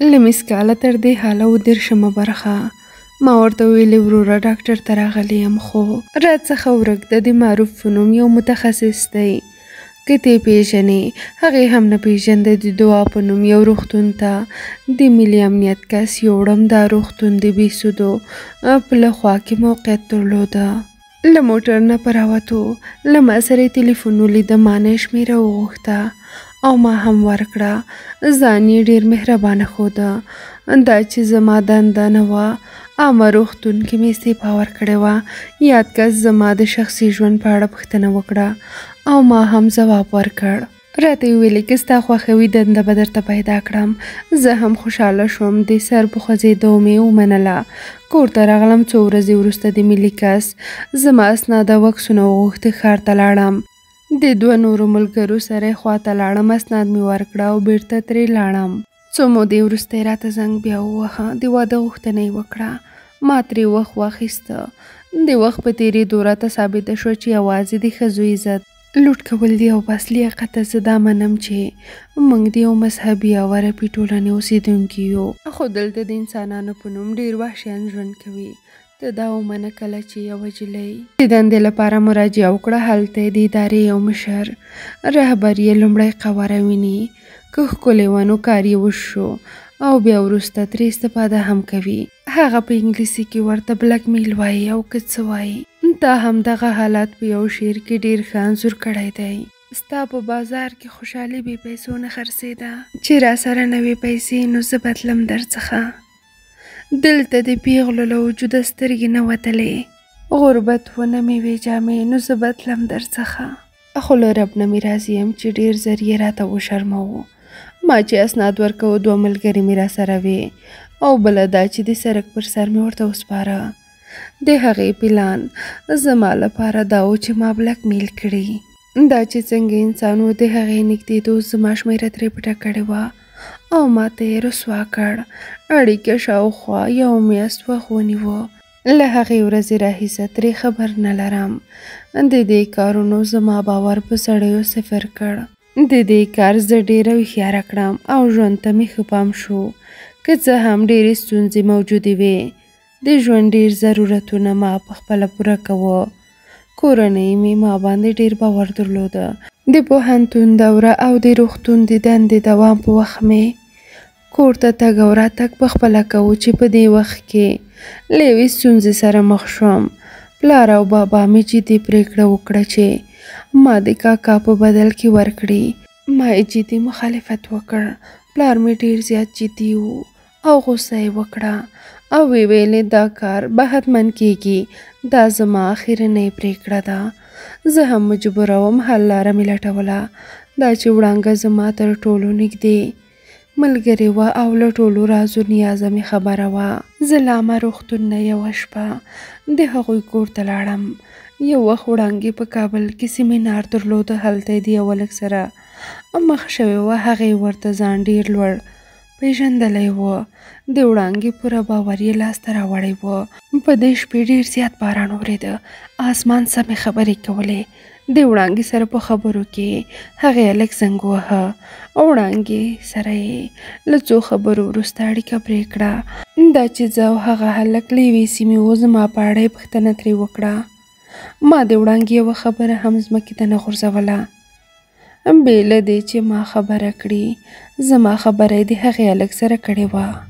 له مس کاله تر دې حاله 13مه برخه. ما ورته ویلې وروره ډاکټر ته راغلی یم خو راڅخه ورک د دې معروف په نوم یو متخصص دی. که ته یې پیژنې هغې هم نه پیژنده. د دعا په نوم یو روغتون ته د ملي امنیت کس یوړم. دا روغتون د بېسودو په له خوا کې موقعیت درلوده. له موټر نه په راوتو له ما سره یې تلیفون ولیده. ما نه یې شمېره وغوښته او ما هم ورکړه. ځان یې ډېر مهربانه ښوده. دا چې زما دنده نه وه عامه روغتون کې مې استعفا ورکړې وه. یاد کس زما د شخصي ژوند په اړه پوښتنه وکړه او ما هم ځواب ورکړ. راته یې ویلې که ستا خوښوي دنده به درته پیدا کړم. زه هم خوشحاله شوم. د سر په خوځېدو مې ومنله. کور ته راغلم. څو ورځې وروسته د ملي کس زما اسناد او عکسونه وغوښتې. ښار ته لاړم. د 2 نورو ملګرو سره یې خواته لاړم. اسناد مې ورکړه او بیرته ترې لاړم. څو مودې وروسته یې راته زنګ بیا ووهه. د واده غوښتنه یې وکړه. ما ترې وخت واخیسته. د وخت په تېرېدو راته ثابته شوه چې یوازې د ښځو عزت لوټ کول دي او بس. لیاقته زه دا منم چې موږ د یو مذهبي او عربي ټولنې اوسېدونکي یو، خو دلته د انسانانو په نوم ډېر وحشیان ژوند کوي. ته دا ومنه کله چې یوه نجلۍ د دندې لپاره مراجعه وکړه هلته د ادارې یو مشر رهبر یې لومړی قواره ویني. که ښکلی و نو کار یې وشو او بیا وروسته ترې استفاده هم کوي. هغه په انګلیسي کې ورته بلک میل وایي او که څه وایي. دا هم دغه حالات په یو شعر کې ډېر ښه انځور کړی دی. ستا په بازار کې خوشحالي بې پیسو نه خرڅېده. چې را سره نه وې پیسې نو زه بدلم درڅخه. دلته د پیغلو له وجوده سترګې نه وتلې. غربت ونه مې وې جامې نو زه بدلم درڅخه. خو له رب نه مې راضي یم چې ډېر زر یې راته وشرموو. ما چې اسناد ورکوو 2 ملګرې مې را سره وې او بله دا چې د سړک پر سر مې ورته وسپاره. د هغې پلان زما لپاره دا و چې ما بلک میل کړي. دا چې څنګه انسان و د هغې نږدېدو زما شمېره ترې پټه کړې وه او ما ته یې رسوا کړ. اړیکه شاوخوا 1 میاشت وخت ونیوه. له هغې ورځې راهیسه ترې خبر نه لرم. د دې کارونو زما باور په سړیو صفر کړ. د دې کار زه ډېره هوښیاره کړم او ژوند ته مې ښه پام شو. که څه هم ډېرې ستونزې موجودې وې د ژوند ډېر ضرورتونه ما پخپله پوره کوه. کورنۍ مې ما باندې ډېر باور درلوده. د پوهنتون دوره او د روغتون د دندې دوام په وخت مې کور ته تګ او راتګ پخپله کوو چې په دې وخت کې له یوې ستونزې سره مخ شوم. پلار او بابا مې جدي پرېکړه وکړه چې ما د کاکا په بدل کې ورکړي. ما یې جدي مخالفت وکړ. پلار مې ډېر زیات جدي و او غوسه یې وکړه او ویې ویلې دا کار به حتماً کېږي. دا زما اخرنۍ پرېکړه ده. زه هم مجبوره وم. حل لاره مې لټوله. دا چې وړانګه زما تر ټولو نږدې ملګرې وه او له ټولو رازو نیازه مې خبره وه. زه له عامه روغتون نه یوه شپه د هغوی کور ته لاړم. یو وخت وړانګې په کابل کې سیمینار درلوده. هلته یې د یوه هلک سره مخ شوې وه. هغې ورته ځان ډېر لوړ پیژندلی و. د وړانګې پوره باور یې لاسته راوړی و. په دې شپې ډېر زیات باران اورېده. اسمان سمې خبرې کولې. د وړانګې سره په خبرو کې هغې هلک زنګ ووهه. وړانګې سره یې له څو خبرو وروسته اړیکه پرې کړه. دا چې زه او هغه هلک له یوې سیمې وو. زما په اړه یې پوښتنه ترې وکړه. ما د وړانګې یوه خبره هم ځمکې ته نه غورځوله. بې له دې چې ما خبره کړي زما خبره یې د هغې هلک سره کړې وه.